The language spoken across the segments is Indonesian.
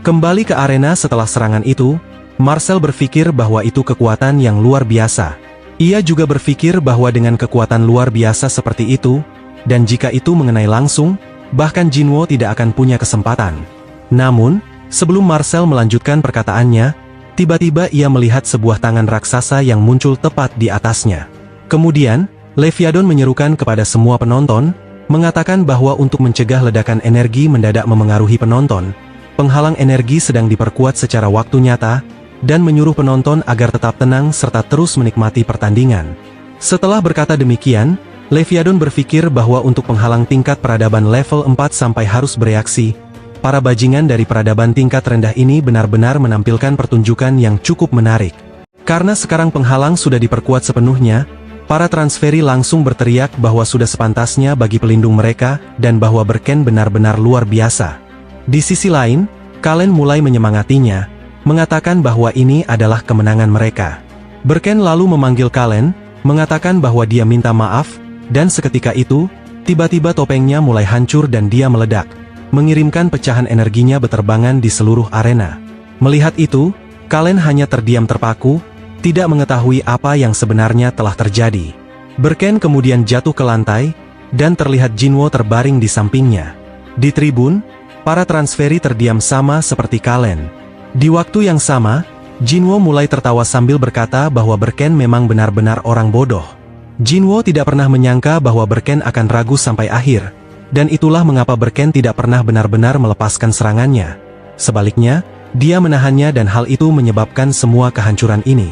Kembali ke arena setelah serangan itu, Marcel berpikir bahwa itu kekuatan yang luar biasa. Ia juga berpikir bahwa dengan kekuatan luar biasa seperti itu, dan jika itu mengenai langsung, bahkan Jinwo tidak akan punya kesempatan. Namun, sebelum Marcel melanjutkan perkataannya, tiba-tiba ia melihat sebuah tangan raksasa yang muncul tepat di atasnya. Kemudian, Leviathan menyerukan kepada semua penonton, mengatakan bahwa untuk mencegah ledakan energi mendadak memengaruhi penonton, penghalang energi sedang diperkuat secara waktu nyata, dan menyuruh penonton agar tetap tenang serta terus menikmati pertandingan. Setelah berkata demikian, Leviathan berpikir bahwa untuk penghalang tingkat peradaban level 4 sampai harus bereaksi, para bajingan dari peradaban tingkat rendah ini benar-benar menampilkan pertunjukan yang cukup menarik. Karena sekarang penghalang sudah diperkuat sepenuhnya, para transferi langsung berteriak bahwa sudah sepantasnya bagi pelindung mereka, dan bahwa Berken benar-benar luar biasa. Di sisi lain, Kalen mulai menyemangatinya, mengatakan bahwa ini adalah kemenangan mereka. Berken lalu memanggil Kalen, mengatakan bahwa dia minta maaf, dan seketika itu, tiba-tiba topengnya mulai hancur dan dia meledak, mengirimkan pecahan energinya beterbangan di seluruh arena. Melihat itu, Kalen hanya terdiam terpaku, tidak mengetahui apa yang sebenarnya telah terjadi. Berken kemudian jatuh ke lantai, dan terlihat Jinwo terbaring di sampingnya. Di tribun, para transferi terdiam sama seperti Kalen. Di waktu yang sama, Jinwo mulai tertawa sambil berkata bahwa Berken memang benar-benar orang bodoh. Jinwo tidak pernah menyangka bahwa Berken akan ragu sampai akhir, dan itulah mengapa Berken tidak pernah benar-benar melepaskan serangannya. Sebaliknya, dia menahannya dan hal itu menyebabkan semua kehancuran ini.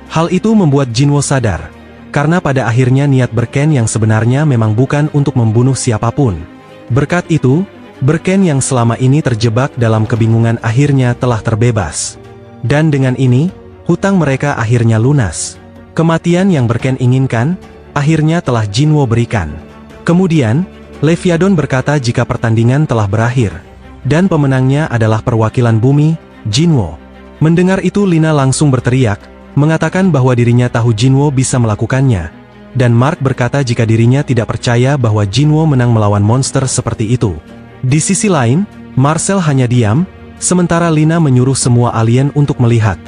Hal itu membuat Jinwo sadar, karena pada akhirnya niat Berken yang sebenarnya memang bukan untuk membunuh siapapun. Berkat itu, Berken yang selama ini terjebak dalam kebingungan akhirnya telah terbebas. Dan dengan ini, hutang mereka akhirnya lunas. Kematian yang Berken inginkan, akhirnya telah Jinwo berikan. Kemudian, Leviathan berkata jika pertandingan telah berakhir, dan pemenangnya adalah perwakilan bumi, Jinwo. Mendengar itu Lina langsung berteriak, mengatakan bahwa dirinya tahu Jinwo bisa melakukannya, dan Mark berkata jika dirinya tidak percaya bahwa Jinwo menang melawan monster seperti itu. Di sisi lain, Marcel hanya diam, sementara Lina menyuruh semua alien untuk melihat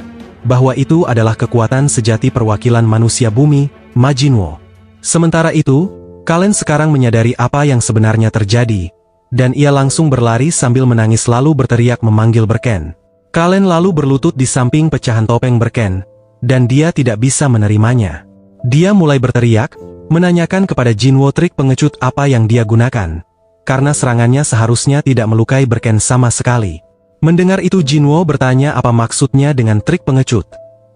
bahwa itu adalah kekuatan sejati perwakilan manusia bumi, Majinwo. Sementara itu, Kalen sekarang menyadari apa yang sebenarnya terjadi, dan ia langsung berlari sambil menangis lalu berteriak memanggil Berken. Kalen lalu berlutut di samping pecahan topeng Berken, dan dia tidak bisa menerimanya. Dia mulai berteriak, menanyakan kepada Jinwo trik pengecut apa yang dia gunakan, karena serangannya seharusnya tidak melukai Berken sama sekali. Mendengar itu Jinwo bertanya apa maksudnya dengan trik pengecut,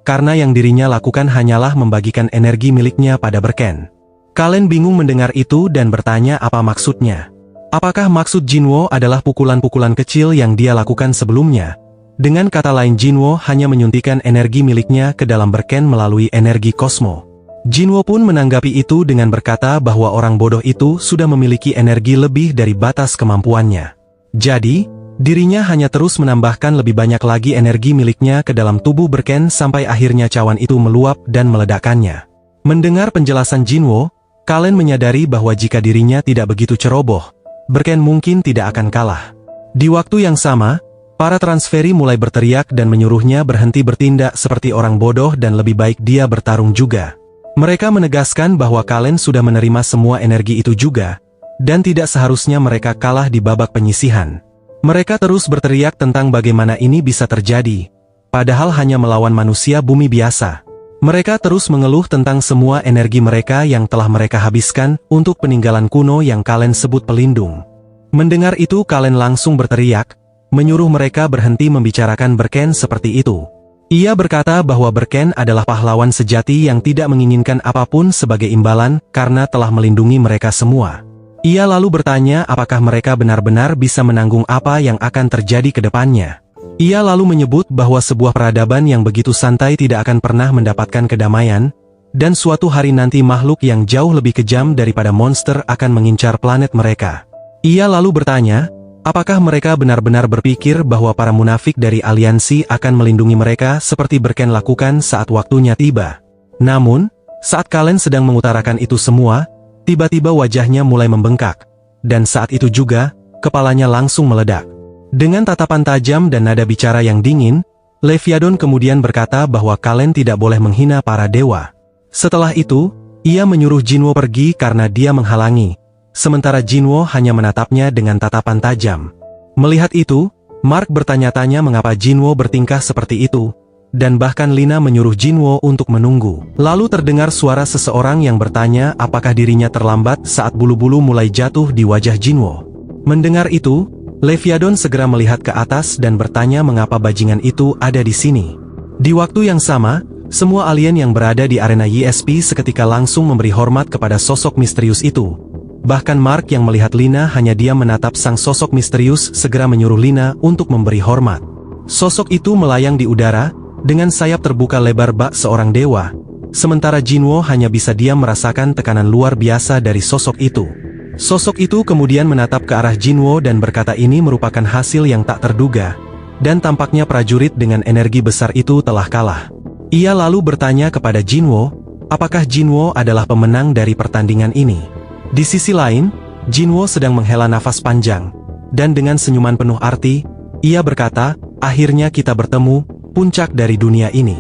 karena yang dirinya lakukan hanyalah membagikan energi miliknya pada Berken. Kalen bingung mendengar itu dan bertanya apa maksudnya. Apakah maksud Jinwo adalah pukulan-pukulan kecil yang dia lakukan sebelumnya? Dengan kata lain Jinwo hanya menyuntikkan energi miliknya ke dalam Berken melalui energi kosmo. Jinwo pun menanggapi itu dengan berkata bahwa orang bodoh itu sudah memiliki energi lebih dari batas kemampuannya. Jadi, dirinya hanya terus menambahkan lebih banyak lagi energi miliknya ke dalam tubuh Berken sampai akhirnya cawan itu meluap dan meledakkannya. Mendengar penjelasan Jinwo, Kalen menyadari bahwa jika dirinya tidak begitu ceroboh, Berken mungkin tidak akan kalah. Di waktu yang sama, para transferi mulai berteriak dan menyuruhnya berhenti bertindak seperti orang bodoh dan lebih baik dia bertarung juga. Mereka menegaskan bahwa Kalen sudah menerima semua energi itu juga, dan tidak seharusnya mereka kalah di babak penyisihan. Mereka terus berteriak tentang bagaimana ini bisa terjadi, padahal hanya melawan manusia bumi biasa. Mereka terus mengeluh tentang semua energi mereka yang telah mereka habiskan untuk peninggalan kuno yang Kalen sebut pelindung. Mendengar itu Kalen langsung berteriak, menyuruh mereka berhenti membicarakan Berken seperti itu. Ia berkata bahwa Berken adalah pahlawan sejati yang tidak menginginkan apapun sebagai imbalan karena telah melindungi mereka semua. Ia lalu bertanya apakah mereka benar-benar bisa menanggung apa yang akan terjadi ke depannya. Ia lalu menyebut bahwa sebuah peradaban yang begitu santai tidak akan pernah mendapatkan kedamaian, dan suatu hari nanti makhluk yang jauh lebih kejam daripada monster akan mengincar planet mereka. Ia lalu bertanya, apakah mereka benar-benar berpikir bahwa para munafik dari aliansi akan melindungi mereka seperti Berken lakukan saat waktunya tiba? Namun, saat Kalen sedang mengutarakan itu semua, tiba-tiba wajahnya mulai membengkak, dan saat itu juga, kepalanya langsung meledak. Dengan tatapan tajam dan nada bicara yang dingin, Leviathan kemudian berkata bahwa kalian tidak boleh menghina para dewa. Setelah itu, ia menyuruh Jinwo pergi karena dia menghalangi, sementara Jinwo hanya menatapnya dengan tatapan tajam. Melihat itu, Mark bertanya-tanya mengapa Jinwo bertingkah seperti itu, dan bahkan Lina menyuruh Jinwo untuk menunggu. Lalu terdengar suara seseorang yang bertanya apakah dirinya terlambat saat bulu-bulu mulai jatuh di wajah Jinwo. Mendengar itu, Leviathan segera melihat ke atas dan bertanya mengapa bajingan itu ada di sini. Di waktu yang sama, semua alien yang berada di arena YSP seketika langsung memberi hormat kepada sosok misterius itu. Bahkan Mark yang melihat Lina hanya diam menatap sang sosok misterius segera menyuruh Lina untuk memberi hormat. Sosok itu melayang di udara, dengan sayap terbuka lebar bak seorang dewa, sementara Jinwo hanya bisa diam merasakan tekanan luar biasa dari sosok itu. Sosok itu kemudian menatap ke arah Jinwo dan berkata ini merupakan hasil yang tak terduga, dan tampaknya prajurit dengan energi besar itu telah kalah. Ia lalu bertanya kepada Jinwo, apakah Jinwo adalah pemenang dari pertandingan ini? Di sisi lain, Jinwo sedang menghela nafas panjang, dan dengan senyuman penuh arti, ia berkata, akhirnya kita bertemu, puncak dari dunia ini.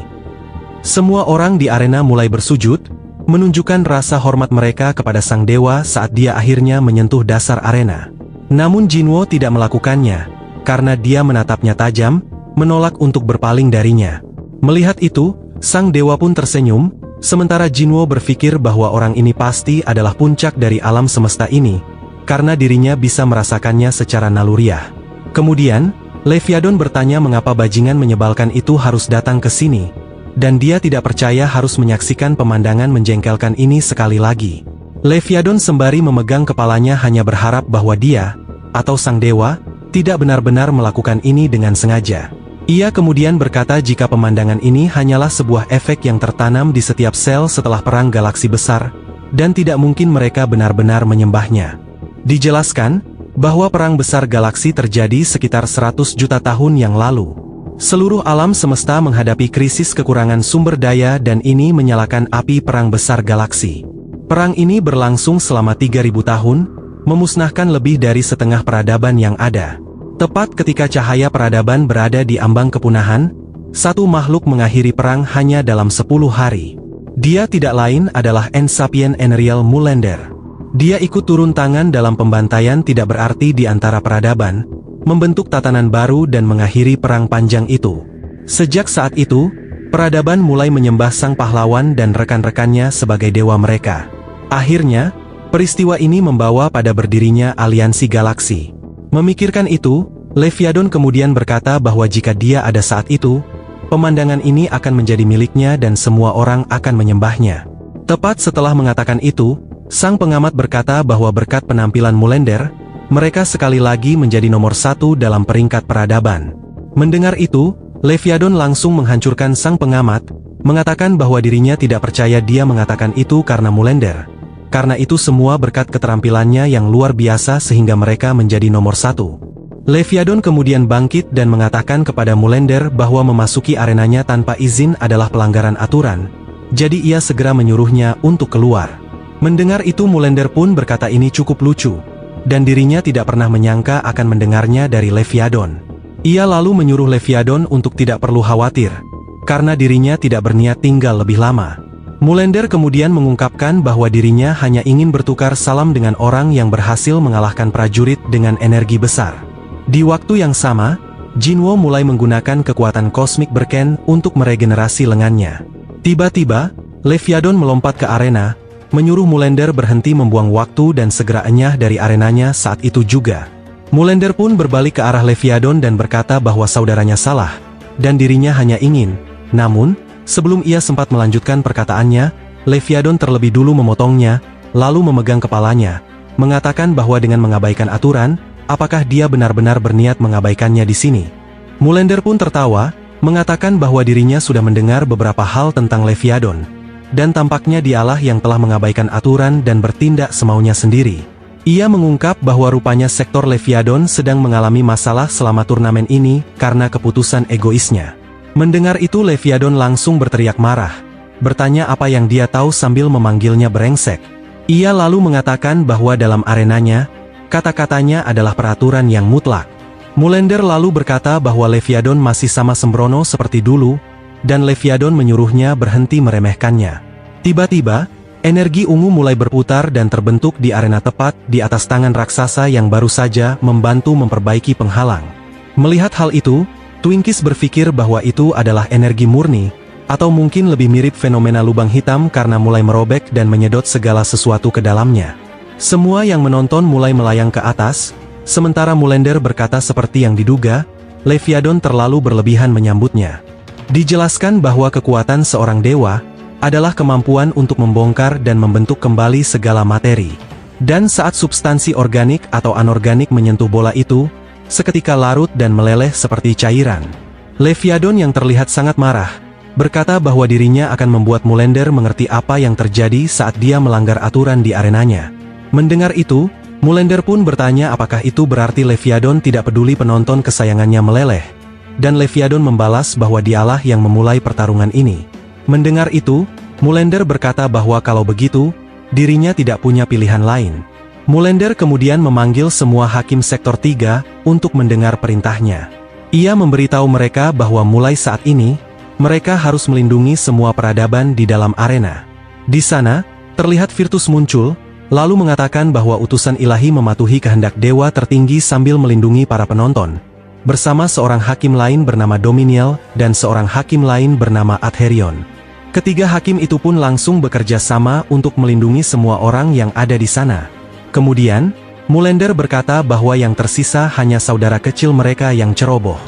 Semua orang di arena mulai bersujud, menunjukkan rasa hormat mereka kepada sang dewa saat dia akhirnya menyentuh dasar arena. Namun Jinwo tidak melakukannya, karena dia menatapnya tajam, menolak untuk berpaling darinya. Melihat itu, sang dewa pun tersenyum, sementara Jinwo berpikir bahwa orang ini pasti adalah puncak dari alam semesta ini, karena dirinya bisa merasakannya secara naluriah. Kemudian, Leviathan bertanya mengapa bajingan menyebalkan itu harus datang ke sini, dan dia tidak percaya harus menyaksikan pemandangan menjengkelkan ini sekali lagi. Leviathan sembari memegang kepalanya hanya berharap bahwa dia, atau sang dewa, tidak benar-benar melakukan ini dengan sengaja. Ia kemudian berkata jika pemandangan ini hanyalah sebuah efek yang tertanam di setiap sel setelah perang galaksi besar, dan tidak mungkin mereka benar-benar menyembahnya. Dijelaskan bahwa perang besar galaksi terjadi sekitar 100 juta tahun yang lalu. Seluruh alam semesta menghadapi krisis kekurangan sumber daya dan ini menyalakan api perang besar galaksi. Perang ini berlangsung selama 3000 tahun, memusnahkan lebih dari setengah peradaban yang ada. Tepat ketika cahaya peradaban berada di ambang kepunahan, satu makhluk mengakhiri perang hanya dalam 10 hari. Dia tidak lain adalah Ensapien Enriel Mulander. Dia ikut turun tangan dalam pembantaian tidak berarti di antara peradaban, membentuk tatanan baru dan mengakhiri perang panjang itu. Sejak saat itu, peradaban mulai menyembah sang pahlawan dan rekan-rekannya sebagai dewa mereka. Akhirnya, peristiwa ini membawa pada berdirinya aliansi galaksi. Memikirkan itu, Leviathan kemudian berkata bahwa jika dia ada saat itu, pemandangan ini akan menjadi miliknya dan semua orang akan menyembahnya. Tepat setelah mengatakan itu, sang pengamat berkata bahwa berkat penampilan Mulander, mereka sekali lagi menjadi nomor 1 dalam peringkat peradaban. Mendengar itu, Leviathan langsung menghancurkan sang pengamat, mengatakan bahwa dirinya tidak percaya dia mengatakan itu karena Mulander. Karena itu semua berkat keterampilannya yang luar biasa sehingga mereka menjadi nomor 1. Leviathan kemudian bangkit dan mengatakan kepada Mulander bahwa memasuki arenanya tanpa izin adalah pelanggaran aturan, jadi ia segera menyuruhnya untuk keluar. Mendengar itu Mulander pun berkata ini cukup lucu, dan dirinya tidak pernah menyangka akan mendengarnya dari Leviathan. Ia lalu menyuruh Leviathan untuk tidak perlu khawatir, karena dirinya tidak berniat tinggal lebih lama. Mulander kemudian mengungkapkan bahwa dirinya hanya ingin bertukar salam dengan orang yang berhasil mengalahkan prajurit dengan energi besar. Di waktu yang sama, Jinwo mulai menggunakan kekuatan kosmik berken untuk meregenerasi lengannya. Tiba-tiba, Leviathan melompat ke arena, menyuruh Mulander berhenti membuang waktu dan segera enyah dari arenanya saat itu juga. Mulander pun berbalik ke arah Leviathan dan berkata bahwa saudaranya salah, dan dirinya hanya ingin. Namun, sebelum ia sempat melanjutkan perkataannya, Leviathan terlebih dulu memotongnya, lalu memegang kepalanya, mengatakan bahwa dengan mengabaikan aturan, apakah dia benar-benar berniat mengabaikannya di sini. Mulander pun tertawa, mengatakan bahwa dirinya sudah mendengar beberapa hal tentang Leviathan, dan tampaknya dialah yang telah mengabaikan aturan dan bertindak semaunya sendiri. Ia mengungkap bahwa rupanya sektor Leviathan sedang mengalami masalah selama turnamen ini karena keputusan egoisnya. Mendengar itu Leviathan langsung berteriak marah, bertanya apa yang dia tahu sambil memanggilnya brengsek. Ia lalu mengatakan bahwa dalam arenanya, kata-katanya adalah peraturan yang mutlak. Mulender lalu berkata bahwa Leviadon masih sama sembrono seperti dulu, dan Leviadon menyuruhnya berhenti meremehkannya. Tiba-tiba, energi ungu mulai berputar dan terbentuk di arena tepat di atas tangan raksasa yang baru saja membantu memperbaiki penghalang. Melihat hal itu, Twinkies berpikir bahwa itu adalah energi murni, atau mungkin lebih mirip fenomena lubang hitam karena mulai merobek dan menyedot segala sesuatu ke dalamnya. Semua yang menonton mulai melayang ke atas, sementara Mulender berkata seperti yang diduga, Leviadon terlalu berlebihan menyambutnya. Dijelaskan bahwa kekuatan seorang dewa adalah kemampuan untuk membongkar dan membentuk kembali segala materi. Dan saat substansi organik atau anorganik menyentuh bola itu, seketika larut dan meleleh seperti cairan. Leviadon yang terlihat sangat marah, berkata bahwa dirinya akan membuat Mulender mengerti apa yang terjadi saat dia melanggar aturan di arenanya. Mendengar itu, Mulender pun bertanya apakah itu berarti Leviadon tidak peduli penonton kesayangannya meleleh. Dan Leviadon membalas bahwa dialah yang memulai pertarungan ini. Mendengar itu, Mulender berkata bahwa kalau begitu, dirinya tidak punya pilihan lain. Mulender kemudian memanggil semua hakim sektor 3 untuk mendengar perintahnya. Ia memberitahu mereka bahwa mulai saat ini, mereka harus melindungi semua peradaban di dalam arena. Di sana, terlihat Virtus muncul, lalu mengatakan bahwa utusan ilahi mematuhi kehendak dewa tertinggi sambil melindungi para penonton, bersama seorang hakim lain bernama Dominiel dan seorang hakim lain bernama Adherion. Ketiga hakim itu pun langsung bekerja sama untuk melindungi semua orang yang ada di sana. Kemudian, Mulender berkata bahwa yang tersisa hanya saudara kecil mereka yang ceroboh.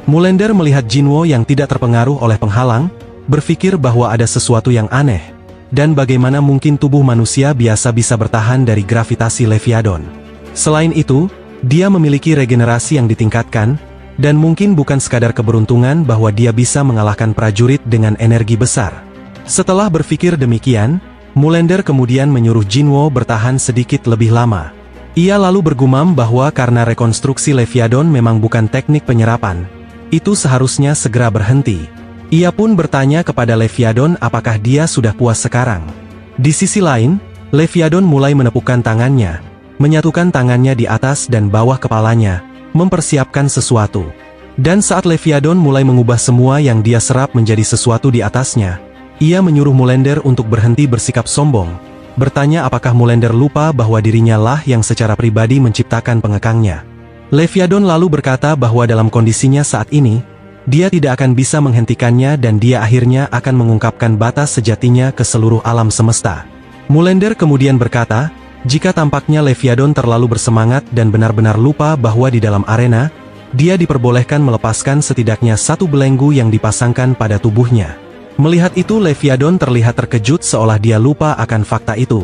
Mulender melihat Jinwo yang tidak terpengaruh oleh penghalang, berpikir bahwa ada sesuatu yang aneh, dan bagaimana mungkin tubuh manusia biasa bisa bertahan dari gravitasi Leviadon. Selain itu, dia memiliki regenerasi yang ditingkatkan, dan mungkin bukan sekadar keberuntungan bahwa dia bisa mengalahkan prajurit dengan energi besar. Setelah berpikir demikian, Mulender kemudian menyuruh Jinwo bertahan sedikit lebih lama. Ia lalu bergumam bahwa karena rekonstruksi Leviadon memang bukan teknik penyerapan, itu seharusnya segera berhenti. Ia pun bertanya kepada Leviadon apakah dia sudah puas sekarang. Di sisi lain, Leviadon mulai menepukkan tangannya, menyatukan tangannya di atas dan bawah kepalanya, mempersiapkan sesuatu. Dan saat Leviadon mulai mengubah semua yang dia serap menjadi sesuatu di atasnya, ia menyuruh Mulender untuk berhenti bersikap sombong, bertanya apakah Mulender lupa bahwa dirinya lah yang secara pribadi menciptakan pengekangnya. Leviadon lalu berkata bahwa dalam kondisinya saat ini, dia tidak akan bisa menghentikannya dan dia akhirnya akan mengungkapkan batas sejatinya ke seluruh alam semesta. Mulender kemudian berkata, jika tampaknya Leviadon terlalu bersemangat dan benar-benar lupa bahwa di dalam arena, dia diperbolehkan melepaskan setidaknya satu belenggu yang dipasangkan pada tubuhnya. Melihat itu Leviadon terlihat terkejut seolah dia lupa akan fakta itu.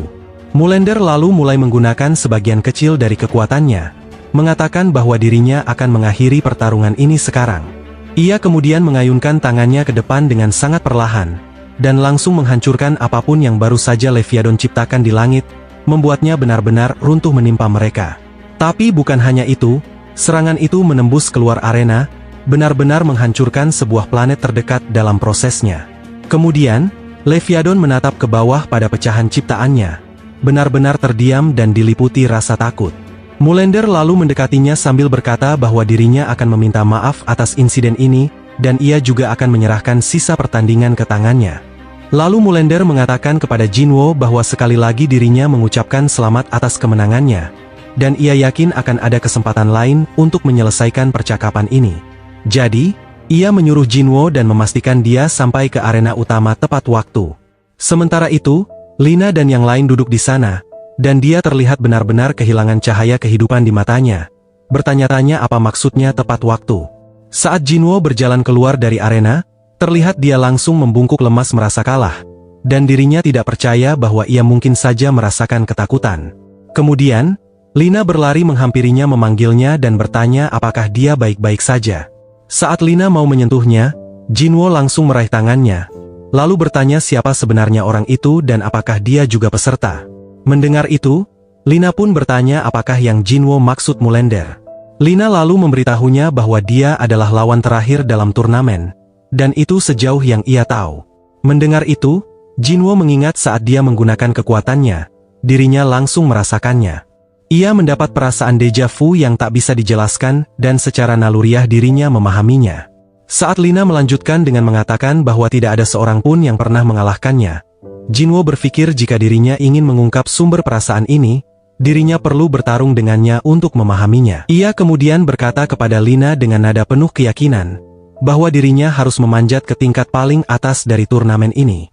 Mulender lalu mulai menggunakan sebagian kecil dari kekuatannya, mengatakan bahwa dirinya akan mengakhiri pertarungan ini sekarang. Ia kemudian mengayunkan tangannya ke depan dengan sangat perlahan, dan langsung menghancurkan apapun yang baru saja Leviadon ciptakan di langit, membuatnya benar-benar runtuh menimpa mereka. Tapi bukan hanya itu, serangan itu menembus keluar arena, benar-benar menghancurkan sebuah planet terdekat dalam prosesnya. Kemudian, Leviadon menatap ke bawah pada pecahan ciptaannya, benar-benar terdiam dan diliputi rasa takut. Mulender lalu mendekatinya sambil berkata bahwa dirinya akan meminta maaf atas insiden ini, dan ia juga akan menyerahkan sisa pertandingan ke tangannya. Lalu Mulender mengatakan kepada Jinwo bahwa sekali lagi dirinya mengucapkan selamat atas kemenangannya, dan ia yakin akan ada kesempatan lain untuk menyelesaikan percakapan ini. Jadi, ia menyuruh Jinwo dan memastikan dia sampai ke arena utama tepat waktu. Sementara itu, Lina dan yang lain duduk di sana, dan dia terlihat benar-benar kehilangan cahaya kehidupan di matanya, bertanya-tanya apa maksudnya tepat waktu. Saat Jinwo berjalan keluar dari arena, terlihat dia langsung membungkuk lemas merasa kalah, dan dirinya tidak percaya bahwa ia mungkin saja merasakan ketakutan. Kemudian, Lina berlari menghampirinya memanggilnya dan bertanya apakah dia baik-baik saja. Saat Lina mau menyentuhnya, Jinwo langsung meraih tangannya, lalu bertanya siapa sebenarnya orang itu dan apakah dia juga peserta. Mendengar itu, Lina pun bertanya apakah yang Jinwo maksud Mulender. Lina lalu memberitahunya bahwa dia adalah lawan terakhir dalam turnamen, dan itu sejauh yang ia tahu. Mendengar itu, Jinwo mengingat saat dia menggunakan kekuatannya, dirinya langsung merasakannya. Ia mendapat perasaan deja vu yang tak bisa dijelaskan dan secara naluriah dirinya memahaminya. Saat Lina melanjutkan dengan mengatakan bahwa tidak ada seorang pun yang pernah mengalahkannya, Jinwo berpikir jika dirinya ingin mengungkap sumber perasaan ini, dirinya perlu bertarung dengannya untuk memahaminya. Ia kemudian berkata kepada Lina dengan nada penuh keyakinan, bahwa dirinya harus memanjat ke tingkat paling atas dari turnamen ini.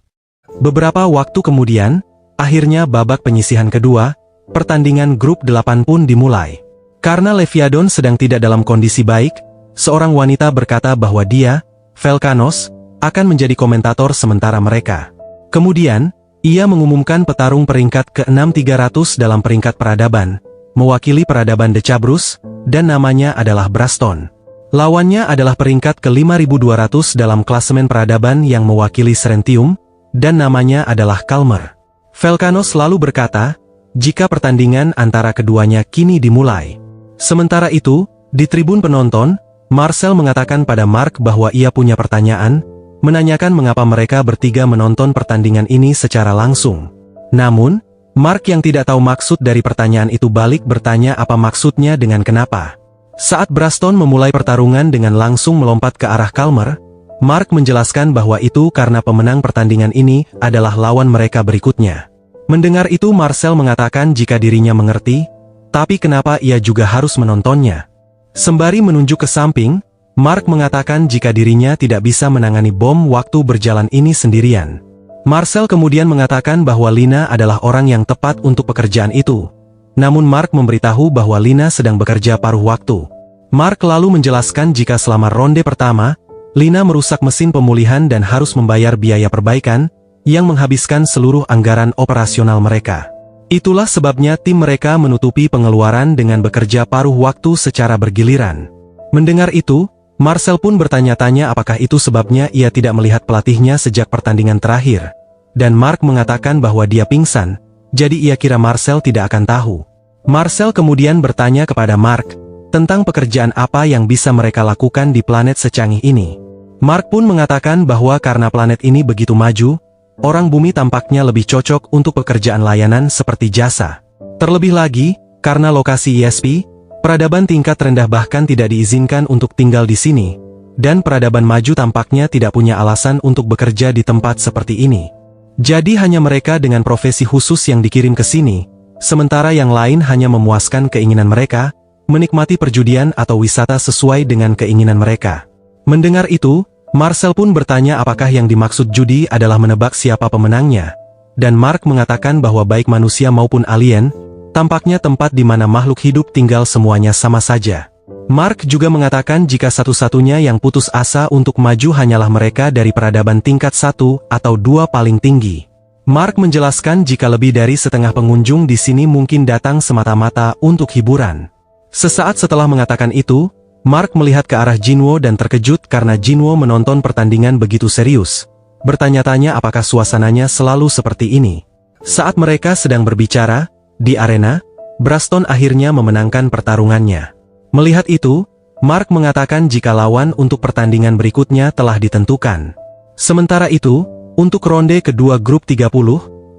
Beberapa waktu kemudian, akhirnya babak penyisihan kedua, pertandingan grup 8 pun dimulai. Karena Leviadon sedang tidak dalam kondisi baik, seorang wanita berkata bahwa dia, Velkanos, akan menjadi komentator sementara mereka. Kemudian, ia mengumumkan petarung peringkat ke-6 300 dalam peringkat peradaban, mewakili peradaban Decabrus, dan namanya adalah Braston. Lawannya adalah peringkat ke-5200 dalam klasemen peradaban yang mewakili Serentium, dan namanya adalah Kalmer. Velkanos lalu berkata, jika pertandingan antara keduanya kini dimulai. Sementara itu, di tribun penonton, Marcel mengatakan pada Mark bahwa ia punya pertanyaan, menanyakan mengapa mereka bertiga menonton pertandingan ini secara langsung. Namun, Mark yang tidak tahu maksud dari pertanyaan itu balik bertanya apa maksudnya dengan kenapa. Saat Braston memulai pertarungan dengan langsung melompat ke arah Kalmer, Mark menjelaskan bahwa itu karena pemenang pertandingan ini adalah lawan mereka berikutnya. Mendengar itu Marcel mengatakan jika dirinya mengerti, tapi kenapa ia juga harus menontonnya. Sembari menunjuk ke samping, Mark mengatakan jika dirinya tidak bisa menangani bom waktu berjalan ini sendirian. Marcel kemudian mengatakan bahwa Lina adalah orang yang tepat untuk pekerjaan itu. Namun Mark memberitahu bahwa Lina sedang bekerja paruh waktu. Mark lalu menjelaskan jika selama ronde pertama, Lina merusak mesin pemulihan dan harus membayar biaya perbaikan, yang menghabiskan seluruh anggaran operasional mereka. Itulah sebabnya tim mereka menutupi pengeluaran dengan bekerja paruh waktu secara bergiliran. Mendengar itu, Marcel pun bertanya-tanya apakah itu sebabnya ia tidak melihat pelatihnya sejak pertandingan terakhir. Dan Mark mengatakan bahwa dia pingsan, jadi ia kira Marcel tidak akan tahu. Marcel kemudian bertanya kepada Mark, tentang pekerjaan apa yang bisa mereka lakukan di planet secanggih ini. Mark pun mengatakan bahwa karena planet ini begitu maju, orang bumi tampaknya lebih cocok untuk pekerjaan layanan seperti jasa. Terlebih lagi, karena lokasi ISP, peradaban tingkat rendah bahkan tidak diizinkan untuk tinggal di sini, dan peradaban maju tampaknya tidak punya alasan untuk bekerja di tempat seperti ini. Jadi hanya mereka dengan profesi khusus yang dikirim ke sini, sementara yang lain hanya memuaskan keinginan mereka, menikmati perjudian atau wisata sesuai dengan keinginan mereka. Mendengar itu, Marcel pun bertanya apakah yang dimaksud judi adalah menebak siapa pemenangnya, dan Mark mengatakan bahwa baik manusia maupun alien, tampaknya tempat di mana makhluk hidup tinggal semuanya sama saja. Mark juga mengatakan jika satu-satunya yang putus asa untuk maju hanyalah mereka dari peradaban tingkat 1 atau 2 paling tinggi. Mark menjelaskan jika lebih dari setengah pengunjung di sini mungkin datang semata-mata untuk hiburan. Sesaat setelah mengatakan itu, Mark melihat ke arah Jinwo dan terkejut karena Jinwo menonton pertandingan begitu serius. Bertanya-tanya apakah suasananya selalu seperti ini. Saat mereka sedang berbicara, di arena, Braston akhirnya memenangkan pertarungannya. Melihat itu, Mark mengatakan jika lawan untuk pertandingan berikutnya telah ditentukan. Sementara itu, untuk ronde kedua grup 30,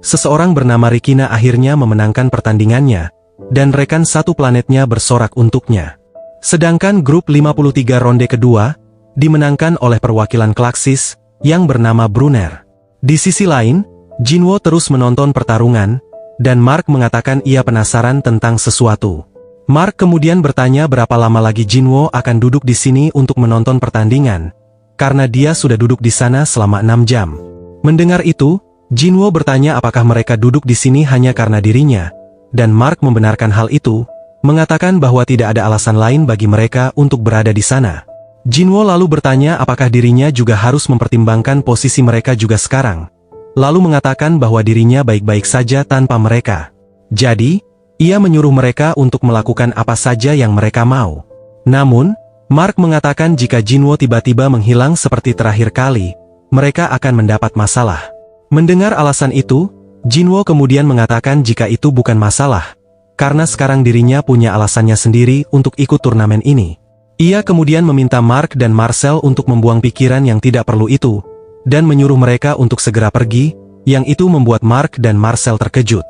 seseorang bernama Rikina akhirnya memenangkan pertandingannya, dan rekan satu planetnya bersorak untuknya. Sedangkan grup 53 ronde kedua, dimenangkan oleh perwakilan Klaxis, yang bernama Brunner. Di sisi lain, Jinwo terus menonton pertarungan, dan Mark mengatakan ia penasaran tentang sesuatu. Mark kemudian bertanya berapa lama lagi Jinwo akan duduk di sini untuk menonton pertandingan, karena dia sudah duduk di sana selama 6 jam. Mendengar itu, Jinwo bertanya apakah mereka duduk di sini hanya karena dirinya, dan Mark membenarkan hal itu, mengatakan bahwa tidak ada alasan lain bagi mereka untuk berada di sana. Jinwo lalu bertanya apakah dirinya juga harus mempertimbangkan posisi mereka juga sekarang, lalu mengatakan bahwa dirinya baik-baik saja tanpa mereka. Jadi, ia menyuruh mereka untuk melakukan apa saja yang mereka mau. Namun, Mark mengatakan jika Jinwo tiba-tiba menghilang seperti terakhir kali, mereka akan mendapat masalah. Mendengar alasan itu, Jinwo kemudian mengatakan jika itu bukan masalah, karena sekarang dirinya punya alasannya sendiri untuk ikut turnamen ini. Ia kemudian meminta Mark dan Marcel untuk membuang pikiran yang tidak perlu itu, dan menyuruh mereka untuk segera pergi, yang itu membuat Mark dan Marcel terkejut.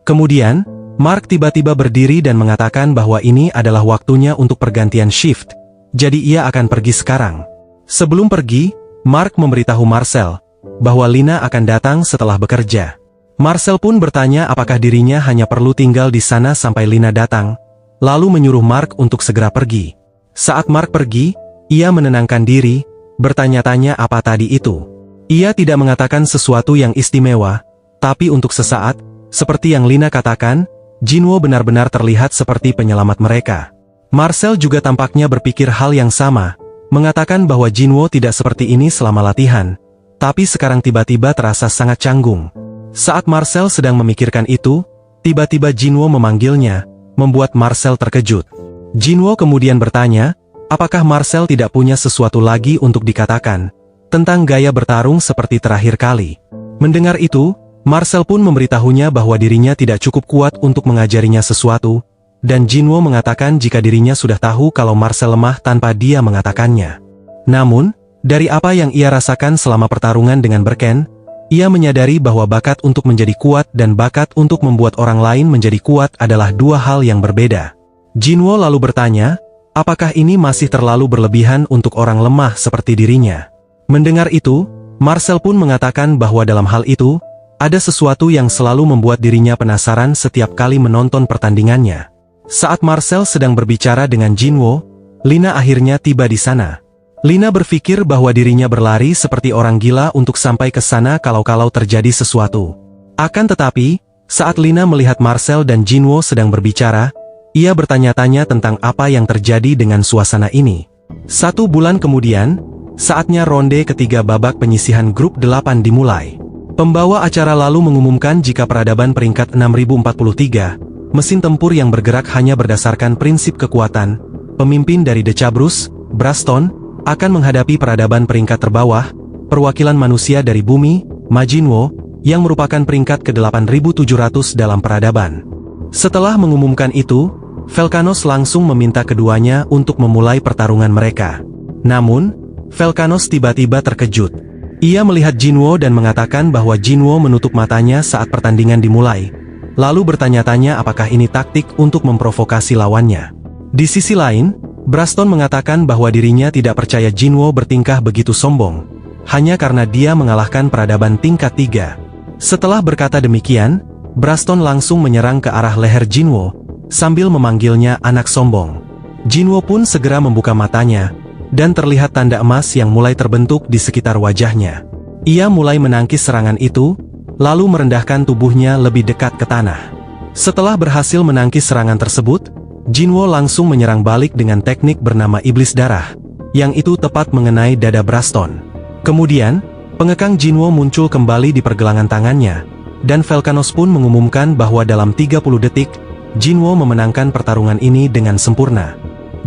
Kemudian, Mark tiba-tiba berdiri dan mengatakan bahwa ini adalah waktunya untuk pergantian shift, jadi ia akan pergi sekarang. Sebelum pergi, Mark memberitahu Marcel bahwa Lina akan datang setelah bekerja. Marcel pun bertanya apakah dirinya hanya perlu tinggal di sana sampai Lina datang, lalu menyuruh Mark untuk segera pergi. Saat Mark pergi, ia menenangkan diri, bertanya-tanya apa tadi itu. Ia tidak mengatakan sesuatu yang istimewa, tapi untuk sesaat, seperti yang Lina katakan, Jinwo benar-benar terlihat seperti penyelamat mereka. Marcel juga tampaknya berpikir hal yang sama, mengatakan bahwa Jinwo tidak seperti ini selama latihan, tapi sekarang tiba-tiba terasa sangat canggung. Saat Marcel sedang memikirkan itu, tiba-tiba Jinwo memanggilnya, membuat Marcel terkejut. Jinwo kemudian bertanya, apakah Marcel tidak punya sesuatu lagi untuk dikatakan tentang gaya bertarung seperti terakhir kali. Mendengar itu, Marcel pun memberitahunya bahwa dirinya tidak cukup kuat untuk mengajarinya sesuatu, dan Jinwo mengatakan jika dirinya sudah tahu kalau Marcel lemah tanpa dia mengatakannya. Namun, dari apa yang ia rasakan selama pertarungan dengan Berken, ia menyadari bahwa bakat untuk menjadi kuat dan bakat untuk membuat orang lain menjadi kuat adalah dua hal yang berbeda. Jinwo lalu bertanya, apakah ini masih terlalu berlebihan untuk orang lemah seperti dirinya? Mendengar itu, Marcel pun mengatakan bahwa dalam hal itu, ada sesuatu yang selalu membuat dirinya penasaran setiap kali menonton pertandingannya. Saat Marcel sedang berbicara dengan Jinwo, Lina akhirnya tiba di sana. Lina berpikir bahwa dirinya berlari seperti orang gila untuk sampai ke sana kalau terjadi sesuatu. Akan tetapi, saat Lina melihat Marcel dan Jinwo sedang berbicara, ia bertanya-tanya tentang apa yang terjadi dengan suasana ini. 1 bulan kemudian, saatnya ronde ketiga babak penyisihan grup 8 dimulai. Pembawa acara lalu mengumumkan jika peradaban peringkat 6043, mesin tempur yang bergerak hanya berdasarkan prinsip kekuatan, pemimpin dari The Chabrus, Braston, akan menghadapi peradaban peringkat terbawah, perwakilan manusia dari bumi, Majinwo, yang merupakan peringkat ke-8700 dalam peradaban. Setelah mengumumkan itu, Velkanos langsung meminta keduanya untuk memulai pertarungan mereka. Namun, Velkanos tiba-tiba terkejut. Ia melihat Jinwo dan mengatakan bahwa Jinwo menutup matanya saat pertandingan dimulai, lalu bertanya-tanya apakah ini taktik untuk memprovokasi lawannya. Di sisi lain, Braston mengatakan bahwa dirinya tidak percaya Jinwo bertingkah begitu sombong, hanya karena dia mengalahkan peradaban tingkat 3. Setelah berkata demikian, Braston langsung menyerang ke arah leher Jinwo, sambil memanggilnya anak sombong. Jinwo pun segera membuka matanya, dan terlihat tanda emas yang mulai terbentuk di sekitar wajahnya. Ia mulai menangkis serangan itu, lalu merendahkan tubuhnya lebih dekat ke tanah. Setelah berhasil menangkis serangan tersebut, Jinwo langsung menyerang balik dengan teknik bernama Iblis Darah, yang itu tepat mengenai dada Braston. Kemudian, pengekang Jinwo muncul kembali di pergelangan tangannya, dan Velkanos pun mengumumkan bahwa dalam 30 detik, Jinwo memenangkan pertarungan ini dengan sempurna.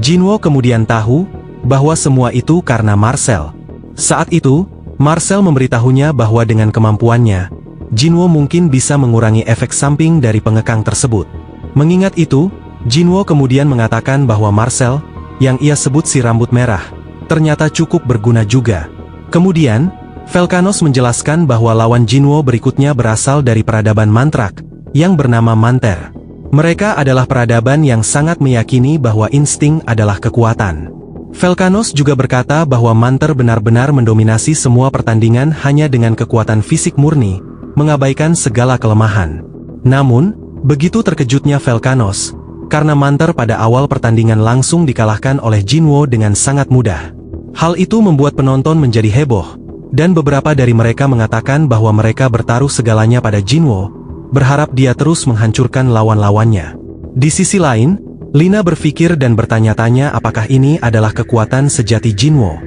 Jinwo kemudian tahu bahwa semua itu karena Marcel. Saat itu, Marcel memberitahunya bahwa dengan kemampuannya, Jinwo mungkin bisa mengurangi efek samping dari pengekang tersebut. Mengingat itu, Jinwo kemudian mengatakan bahwa Marcel, yang ia sebut si rambut merah, ternyata cukup berguna juga. Kemudian, Velkanos menjelaskan bahwa lawan Jinwo berikutnya berasal dari peradaban Mantrak, yang bernama Manter. Mereka adalah peradaban yang sangat meyakini bahwa insting adalah kekuatan. Velkanos juga berkata bahwa Manter benar-benar mendominasi semua pertandingan hanya dengan kekuatan fisik murni, mengabaikan segala kelemahan. Namun, begitu terkejutnya Velkanos, karena Manter pada awal pertandingan langsung dikalahkan oleh Jinwo dengan sangat mudah. Hal itu membuat penonton menjadi heboh, dan beberapa dari mereka mengatakan bahwa mereka bertaruh segalanya pada Jinwo, berharap dia terus menghancurkan lawan-lawannya. Di sisi lain, Lina berpikir dan bertanya-tanya apakah ini adalah kekuatan sejati Jinwo.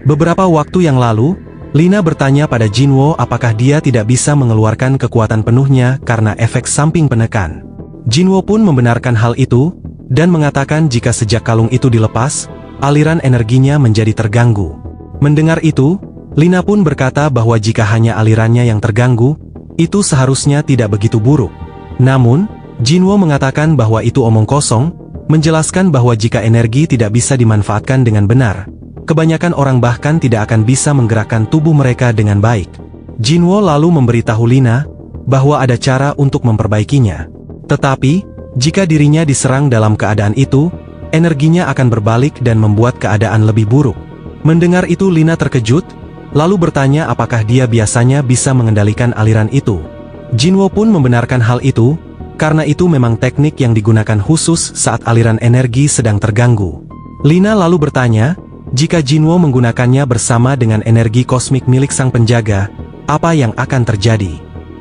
Beberapa waktu yang lalu, Lina bertanya pada Jinwo apakah dia tidak bisa mengeluarkan kekuatan penuhnya karena efek samping penekan. Jinwo pun membenarkan hal itu, dan mengatakan jika sejak kalung itu dilepas, aliran energinya menjadi terganggu. Mendengar itu, Lina pun berkata bahwa jika hanya alirannya yang terganggu, itu seharusnya tidak begitu buruk. Namun, Jinwo mengatakan bahwa itu omong kosong, menjelaskan bahwa jika energi tidak bisa dimanfaatkan dengan benar, kebanyakan orang bahkan tidak akan bisa menggerakkan tubuh mereka dengan baik. Jinwo lalu memberitahu Lina bahwa ada cara untuk memperbaikinya. Tetapi, Jika dirinya diserang dalam keadaan itu, energinya akan berbalik dan membuat keadaan lebih buruk. Mendengar itu Lina terkejut, lalu bertanya apakah dia biasanya bisa mengendalikan aliran itu. Jinwo pun membenarkan hal itu, karena itu memang teknik yang digunakan khusus saat aliran energi sedang terganggu. Lina lalu bertanya, jika Jinwo menggunakannya bersama dengan energi kosmik milik sang penjaga, apa yang akan terjadi?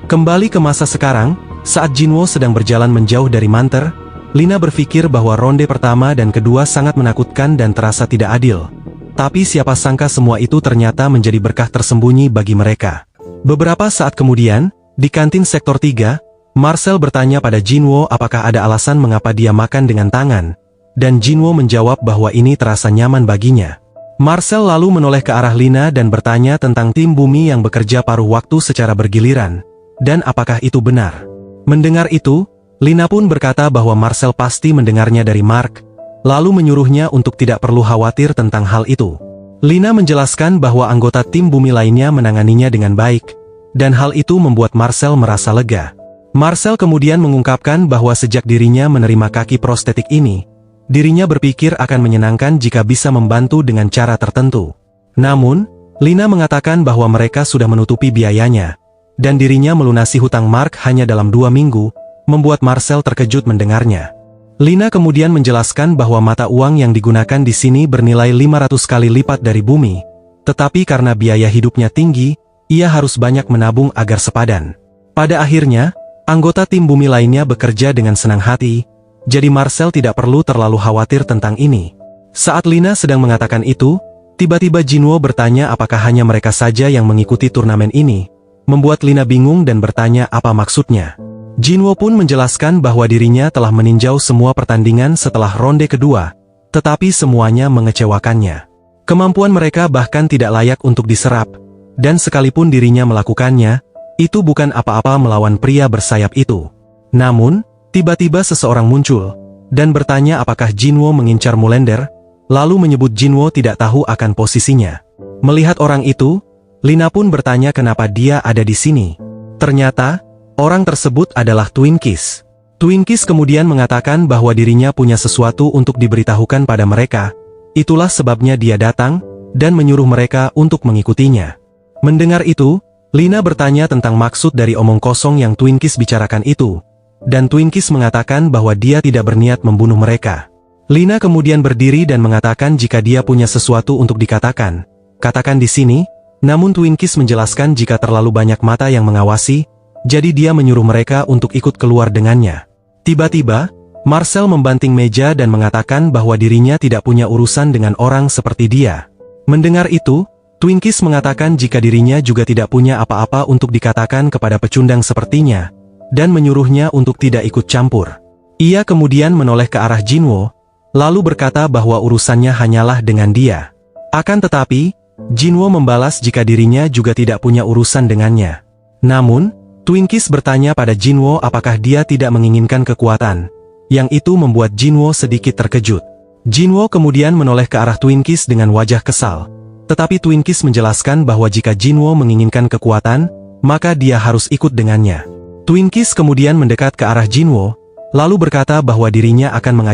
Kembali ke masa sekarang, saat Jinwo sedang berjalan menjauh dari Manter, Lina berpikir bahwa ronde pertama dan kedua sangat menakutkan dan terasa tidak adil. Tapi siapa sangka semua itu ternyata menjadi berkah tersembunyi bagi mereka. Beberapa saat kemudian, di kantin sektor 3, Marcel bertanya pada Jinwo apakah ada alasan mengapa dia makan dengan tangan, dan Jinwo menjawab bahwa ini terasa nyaman baginya. Marcel lalu menoleh ke arah Lina dan bertanya tentang tim bumi yang bekerja paruh waktu secara bergiliran, dan apakah itu benar. Mendengar itu, Lina pun berkata bahwa Marcel pasti mendengarnya dari Mark, lalu menyuruhnya untuk tidak perlu khawatir tentang hal itu. Lina menjelaskan bahwa anggota tim bumi lainnya menanganinya dengan baik, dan hal itu membuat Marcel merasa lega. Marcel kemudian mengungkapkan bahwa sejak dirinya menerima kaki prostetik ini, dirinya berpikir akan menyenangkan jika bisa membantu dengan cara tertentu. Namun, Lina mengatakan bahwa mereka sudah menutupi biayanya, dan dirinya melunasi hutang Mark hanya dalam 2 minggu, membuat Marcel terkejut mendengarnya. Lina kemudian menjelaskan bahwa mata uang yang digunakan di sini bernilai 500 kali lipat dari bumi, tetapi karena biaya hidupnya tinggi, ia harus banyak menabung agar sepadan. Pada akhirnya, anggota tim bumi lainnya bekerja dengan senang hati, jadi Marcel tidak perlu terlalu khawatir tentang ini. Saat Lina sedang mengatakan itu, tiba-tiba Jinwo bertanya apakah hanya mereka saja yang mengikuti turnamen ini, membuat Lina bingung dan bertanya apa maksudnya. Jinwo pun menjelaskan bahwa dirinya telah meninjau semua pertandingan setelah ronde kedua, tetapi semuanya mengecewakannya. Kemampuan mereka bahkan tidak layak untuk diserap, dan sekalipun dirinya melakukannya, itu bukan apa-apa melawan pria bersayap itu. Namun, tiba-tiba seseorang muncul, dan bertanya apakah Jinwo mengincar Mulender, lalu menyebut Jinwo tidak tahu akan posisinya. Melihat orang itu, Lina pun bertanya kenapa dia ada di sini. Ternyata, orang tersebut adalah Twinkies. Twinkies kemudian mengatakan bahwa dirinya punya sesuatu untuk diberitahukan pada mereka, itulah sebabnya dia datang, dan menyuruh mereka untuk mengikutinya. Mendengar itu, Lina bertanya tentang maksud dari omong kosong yang Twinkies bicarakan itu, dan Twinkies mengatakan bahwa dia tidak berniat membunuh mereka. Lina kemudian berdiri dan mengatakan jika dia punya sesuatu untuk dikatakan, katakan di sini, namun Twinkies menjelaskan jika terlalu banyak mata yang mengawasi, jadi dia menyuruh mereka untuk ikut keluar dengannya. Tiba-tiba, Marcel membanting meja dan mengatakan bahwa dirinya tidak punya urusan dengan orang seperti dia. Mendengar itu, Twinkies mengatakan jika dirinya juga tidak punya apa-apa untuk dikatakan kepada pecundang sepertinya, dan menyuruhnya untuk tidak ikut campur. Ia kemudian menoleh ke arah Jinwo, lalu berkata bahwa urusannya hanyalah dengan dia. Akan tetapi, Jinwo membalas jika dirinya juga tidak punya urusan dengannya. Namun, Twinkies bertanya pada Jinwo apakah dia tidak menginginkan kekuatan, yang itu membuat Jinwo sedikit terkejut. Jinwo kemudian menoleh ke arah Twinkies dengan wajah kesal. Tetapi Twinkies menjelaskan bahwa jika Jinwo menginginkan kekuatan, maka dia harus ikut dengannya. Twinkies kemudian mendekat ke arah Jinwo, lalu berkata bahwa dirinya akan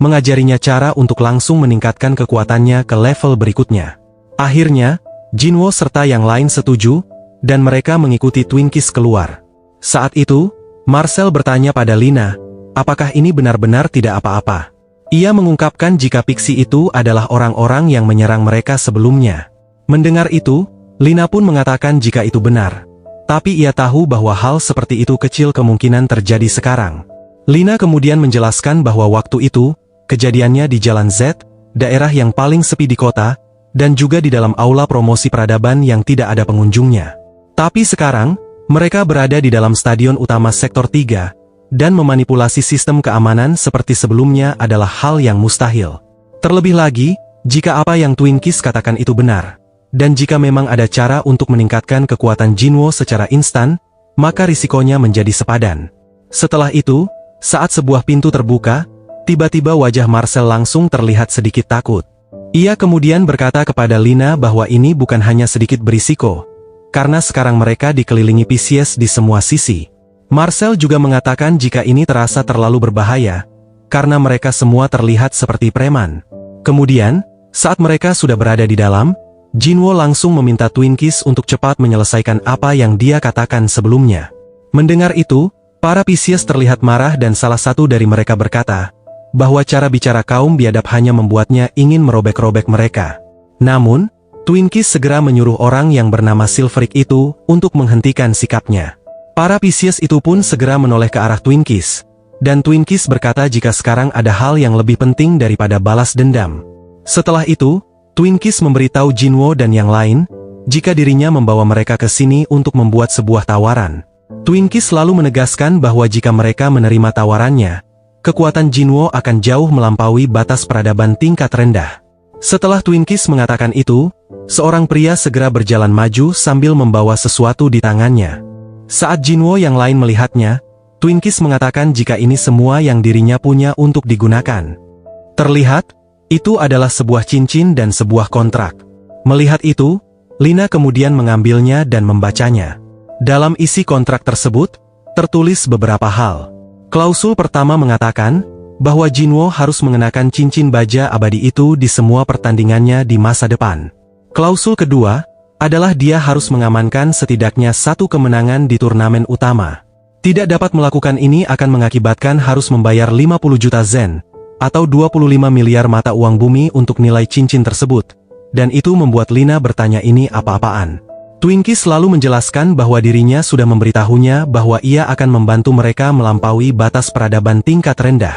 mengajarinya cara untuk langsung meningkatkan kekuatannya ke level berikutnya. Akhirnya, Jinwo serta yang lain setuju, dan mereka mengikuti Twinkies keluar. Saat itu, Marcel bertanya pada Lina, apakah ini benar-benar tidak apa-apa? Ia mengungkapkan jika Pixie itu adalah orang-orang yang menyerang mereka sebelumnya. Mendengar itu, Lina pun mengatakan jika itu benar. Tapi ia tahu bahwa hal seperti itu kecil kemungkinan terjadi sekarang. Lina kemudian menjelaskan bahwa waktu itu, kejadiannya di Jalan Z, daerah yang paling sepi di kota, dan juga di dalam aula promosi peradaban yang tidak ada pengunjungnya. Tapi sekarang, mereka berada di dalam stadion utama Sektor 3, dan memanipulasi sistem keamanan seperti sebelumnya adalah hal yang mustahil. Terlebih lagi, jika apa yang Twinkies katakan itu benar, dan jika memang ada cara untuk meningkatkan kekuatan Jinwo secara instan, maka risikonya menjadi sepadan. Setelah itu, saat sebuah pintu terbuka, tiba-tiba wajah Marcel langsung terlihat sedikit takut. Ia kemudian berkata kepada Lina bahwa ini bukan hanya sedikit berisiko, karena sekarang mereka dikelilingi Pisces di semua sisi. Marcel juga mengatakan jika ini terasa terlalu berbahaya, karena mereka semua terlihat seperti preman. Kemudian, saat mereka sudah berada di dalam, Jinwo langsung meminta Twinkies untuk cepat menyelesaikan apa yang dia katakan sebelumnya. Mendengar itu, para Pisces terlihat marah dan salah satu dari mereka berkata, bahwa cara bicara kaum biadab hanya membuatnya ingin merobek-robek mereka. Namun, Twinkies segera menyuruh orang yang bernama Silverik itu untuk menghentikan sikapnya. Para Pisces itu pun segera menoleh ke arah Twinkies, dan Twinkies berkata jika sekarang ada hal yang lebih penting daripada balas dendam. Setelah itu, Twinkies memberitahu Jinwo dan yang lain, jika dirinya membawa mereka ke sini untuk membuat sebuah tawaran. Twinkies selalu menegaskan bahwa jika mereka menerima tawarannya, kekuatan Jinwo akan jauh melampaui batas peradaban tingkat rendah. Setelah Twinkies mengatakan itu, seorang pria segera berjalan maju sambil membawa sesuatu di tangannya. Saat Jinwo yang lain melihatnya, Twinkies mengatakan jika ini semua yang dirinya punya untuk digunakan. Terlihat, itu adalah sebuah cincin dan sebuah kontrak. Melihat itu, Lina kemudian mengambilnya dan membacanya. Dalam isi kontrak tersebut, tertulis beberapa hal. Klausul pertama mengatakan, bahwa Jinwo harus mengenakan cincin baja abadi itu di semua pertandingannya di masa depan. Klausul kedua, adalah dia harus mengamankan setidaknya satu kemenangan di turnamen utama. Tidak dapat melakukan ini akan mengakibatkan harus membayar 50 juta zen, atau 25 miliar mata uang bumi untuk nilai cincin tersebut, dan itu membuat Lina bertanya ini apa-apaan. Twinkies selalu menjelaskan bahwa dirinya sudah memberitahunya bahwa ia akan membantu mereka melampaui batas peradaban tingkat rendah.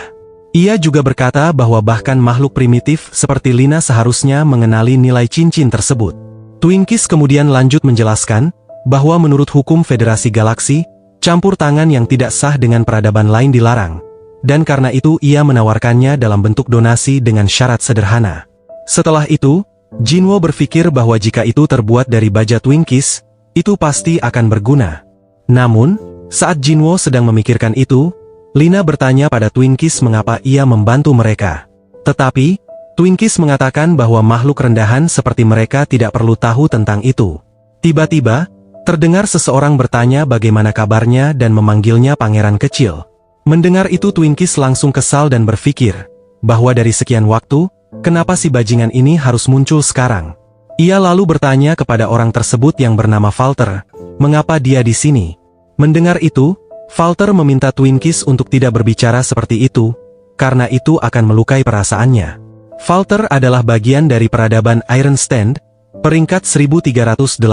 Ia juga berkata bahwa bahkan makhluk primitif seperti Lina seharusnya mengenali nilai cincin tersebut. Twinkies kemudian lanjut menjelaskan, bahwa menurut hukum Federasi Galaksi, campur tangan yang tidak sah dengan peradaban lain dilarang. Dan karena itu ia menawarkannya dalam bentuk donasi dengan syarat sederhana. Setelah itu, Jinwo berpikir bahwa jika itu terbuat dari baja Twinkies, itu pasti akan berguna. Namun, saat Jinwo sedang memikirkan itu, Lina bertanya pada Twinkies mengapa ia membantu mereka. Tetapi, Twinkies mengatakan bahwa makhluk rendahan seperti mereka tidak perlu tahu tentang itu. Tiba-tiba, terdengar seseorang bertanya bagaimana kabarnya dan memanggilnya pangeran kecil. Mendengar itu Twinkies langsung kesal dan berpikir, bahwa dari sekian waktu, kenapa si bajingan ini harus muncul sekarang? Ia lalu bertanya kepada orang tersebut yang bernama Valter, mengapa dia di sini? Mendengar itu, Valter meminta Twinkies untuk tidak berbicara seperti itu, karena itu akan melukai perasaannya. Valter adalah bagian dari peradaban Iron Stand, peringkat 1380.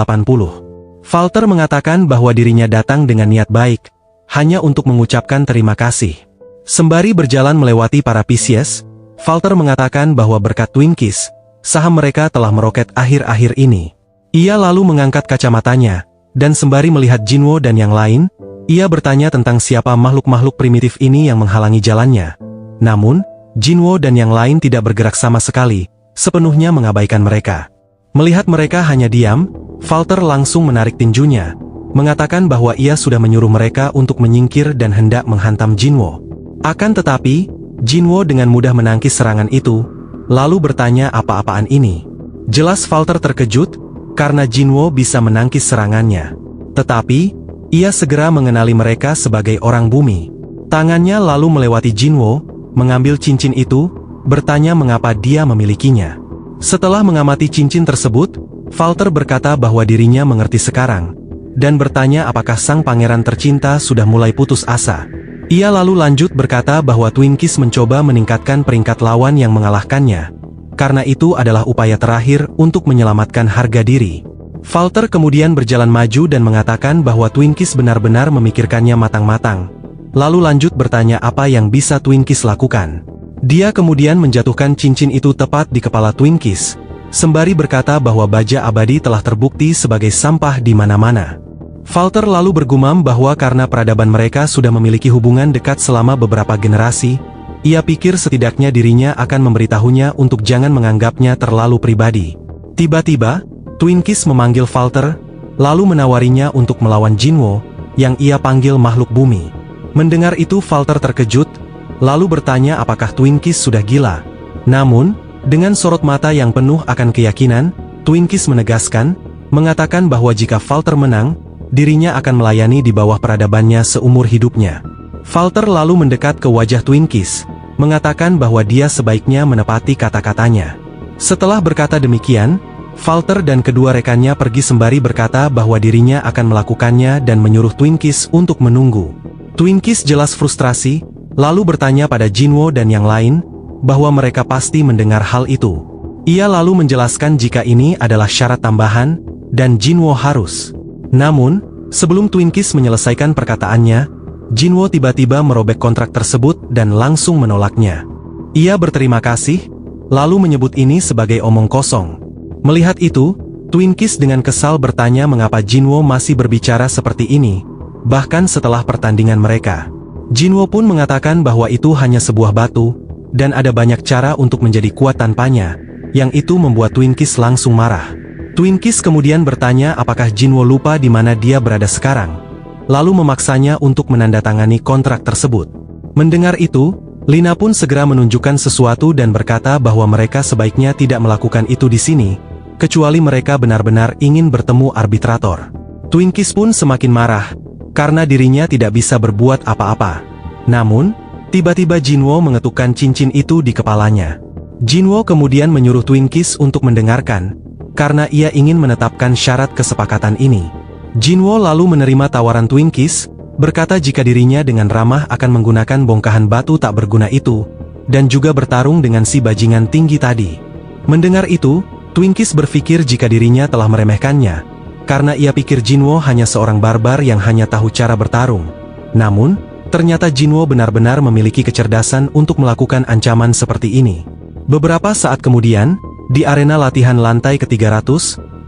Valter mengatakan bahwa dirinya datang dengan niat baik, hanya untuk mengucapkan terima kasih. Sembari berjalan melewati para Pisces, Valter mengatakan bahwa berkat Twinkies, saham mereka telah meroket akhir-akhir ini. Ia lalu mengangkat kacamatanya, dan sembari melihat Jinwo dan yang lain, ia bertanya tentang siapa makhluk-makhluk primitif ini yang menghalangi jalannya. Namun, Jinwo dan yang lain tidak bergerak sama sekali, sepenuhnya mengabaikan mereka. Melihat mereka hanya diam, Valter langsung menarik tinjunya, mengatakan bahwa ia sudah menyuruh mereka untuk menyingkir dan hendak menghantam Jinwo. Akan tetapi, Jinwo dengan mudah menangkis serangan itu, lalu bertanya apa-apaan ini. Jelas Valter terkejut, karena Jinwo bisa menangkis serangannya. Tetapi, ia segera mengenali mereka sebagai orang bumi. Tangannya lalu melewati Jinwo, mengambil cincin itu, bertanya mengapa dia memilikinya. Setelah mengamati cincin tersebut, Valter berkata bahwa dirinya mengerti sekarang, dan bertanya apakah sang pangeran tercinta sudah mulai putus asa. Ia lalu lanjut berkata bahwa Twinkies mencoba meningkatkan peringkat lawan yang mengalahkannya, karena itu adalah upaya terakhir untuk menyelamatkan harga diri. Valter kemudian berjalan maju dan mengatakan bahwa Twinkies benar-benar memikirkannya matang-matang. Lalu lanjut bertanya apa yang bisa Twinkies lakukan. Dia kemudian menjatuhkan cincin itu tepat di kepala Twinkies, sembari berkata bahwa baja abadi telah terbukti sebagai sampah di mana-mana. Valter lalu bergumam bahwa karena peradaban mereka sudah memiliki hubungan dekat selama beberapa generasi, ia pikir setidaknya dirinya akan memberitahunya untuk jangan menganggapnya terlalu pribadi. Tiba-tiba, Twinkies memanggil Valter, lalu menawarinya untuk melawan Jinwo, yang ia panggil makhluk bumi. Mendengar itu Valter terkejut, lalu bertanya apakah Twinkies sudah gila. Namun, dengan sorot mata yang penuh akan keyakinan, Twinkies menegaskan, mengatakan bahwa jika Valter menang, dirinya akan melayani di bawah peradabannya seumur hidupnya. Walter lalu mendekat ke wajah Twinkies, mengatakan bahwa dia sebaiknya menepati kata-katanya. Setelah berkata demikian, Walter dan kedua rekannya pergi sembari berkata bahwa dirinya akan melakukannya dan menyuruh Twinkies untuk menunggu. Twinkies jelas frustrasi, lalu bertanya pada Jinwo dan yang lain, bahwa mereka pasti mendengar hal itu. Ia lalu menjelaskan jika ini adalah syarat tambahan, dan Jinwo harus. Namun, sebelum Twinkies menyelesaikan perkataannya, Jinwo tiba-tiba merobek kontrak tersebut dan langsung menolaknya. Ia berterima kasih, lalu menyebut ini sebagai omong kosong. Melihat itu, Twinkies dengan kesal bertanya mengapa Jinwo masih berbicara seperti ini, bahkan setelah pertandingan mereka. Jinwo pun mengatakan bahwa itu hanya sebuah batu, dan ada banyak cara untuk menjadi kuat tanpanya, yang itu membuat Twinkies langsung marah. Twinkies kemudian bertanya apakah Jinwo lupa di mana dia berada sekarang, lalu memaksanya untuk menandatangani kontrak tersebut. Mendengar itu, Lina pun segera menunjukkan sesuatu dan berkata bahwa mereka sebaiknya tidak melakukan itu di sini, kecuali mereka benar-benar ingin bertemu arbitrator. Twinkies pun semakin marah, karena dirinya tidak bisa berbuat apa-apa. Namun, tiba-tiba Jinwo mengetukkan cincin itu di kepalanya. Jinwo kemudian menyuruh Twinkies untuk mendengarkan, karena ia ingin menetapkan syarat kesepakatan ini. Jinwo lalu menerima tawaran Twinkies, berkata jika dirinya dengan ramah akan menggunakan bongkahan batu tak berguna itu, dan juga bertarung dengan si bajingan tinggi tadi. Mendengar itu, Twinkies berpikir jika dirinya telah meremehkannya, karena ia pikir Jinwo hanya seorang barbar yang hanya tahu cara bertarung. Namun, ternyata Jinwo benar-benar memiliki kecerdasan untuk melakukan ancaman seperti ini. Beberapa saat kemudian, di arena latihan lantai ke-300,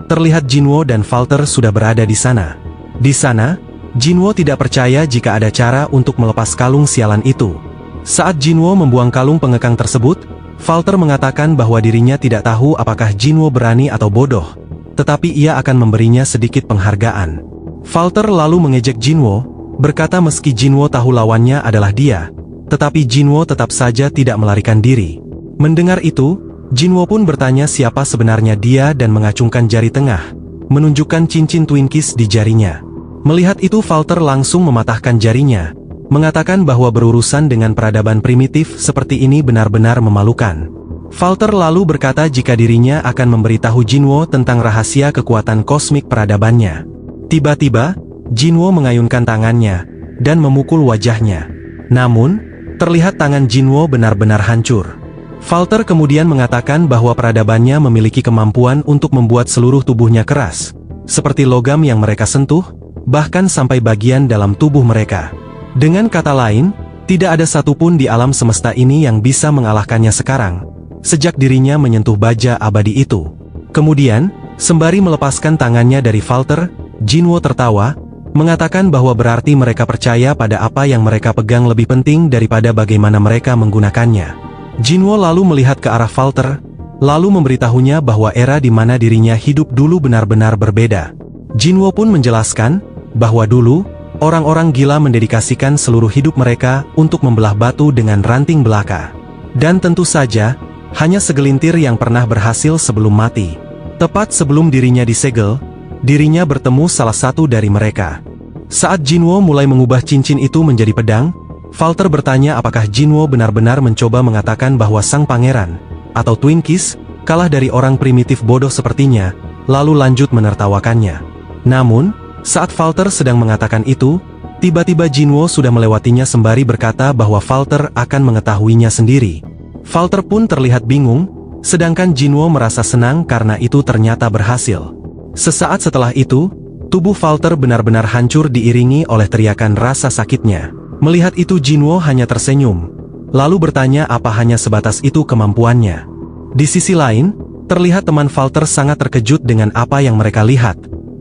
terlihat Jinwo dan Walter sudah berada di sana. Di sana, Jinwo tidak percaya jika ada cara untuk melepas kalung sialan itu. Saat Jinwo membuang kalung pengekang tersebut, Walter mengatakan bahwa dirinya tidak tahu apakah Jinwo berani atau bodoh, tetapi ia akan memberinya sedikit penghargaan. Walter lalu mengejek Jinwo, berkata meski Jinwo tahu lawannya adalah dia, tetapi Jinwo tetap saja tidak melarikan diri. Mendengar itu, Jinwo pun bertanya siapa sebenarnya dia dan mengacungkan jari tengah, menunjukkan cincin Twinkies di jarinya. Melihat itu Walter langsung mematahkan jarinya, mengatakan bahwa berurusan dengan peradaban primitif seperti ini benar-benar memalukan. Walter lalu berkata jika dirinya akan memberitahu Jinwo tentang rahasia kekuatan kosmik peradabannya. Tiba-tiba, Jinwo mengayunkan tangannya, dan memukul wajahnya. Namun, terlihat tangan Jinwo benar-benar hancur. Walter kemudian mengatakan bahwa peradabannya memiliki kemampuan untuk membuat seluruh tubuhnya keras, seperti logam yang mereka sentuh, bahkan sampai bagian dalam tubuh mereka. Dengan kata lain, tidak ada satupun di alam semesta ini yang bisa mengalahkannya sekarang, sejak dirinya menyentuh baja abadi itu. Kemudian, sembari melepaskan tangannya dari Walter, Jinwo tertawa, mengatakan bahwa berarti mereka percaya pada apa yang mereka pegang lebih penting daripada bagaimana mereka menggunakannya. Jinwo lalu melihat ke arah Walter, lalu memberitahunya bahwa era di mana dirinya hidup dulu benar-benar berbeda. Jinwo pun menjelaskan bahwa dulu, orang-orang gila mendedikasikan seluruh hidup mereka untuk membelah batu dengan ranting belaka. Dan tentu saja, hanya segelintir yang pernah berhasil sebelum mati. Tepat sebelum dirinya disegel, dirinya bertemu salah satu dari mereka. Saat Jinwo mulai mengubah cincin itu menjadi pedang, Walter bertanya apakah Jinwo benar-benar mencoba mengatakan bahwa sang pangeran, atau Twinkies, kalah dari orang primitif bodoh sepertinya, lalu lanjut menertawakannya. Namun, saat Walter sedang mengatakan itu, tiba-tiba Jinwo sudah melewatinya sembari berkata bahwa Walter akan mengetahuinya sendiri. Walter pun terlihat bingung, sedangkan Jinwo merasa senang karena itu ternyata berhasil. Sesaat setelah itu, tubuh Walter benar-benar hancur diiringi oleh teriakan rasa sakitnya. Melihat itu Jinwo hanya tersenyum, lalu bertanya apa hanya sebatas itu kemampuannya. Di sisi lain, terlihat teman Walter sangat terkejut dengan apa yang mereka lihat.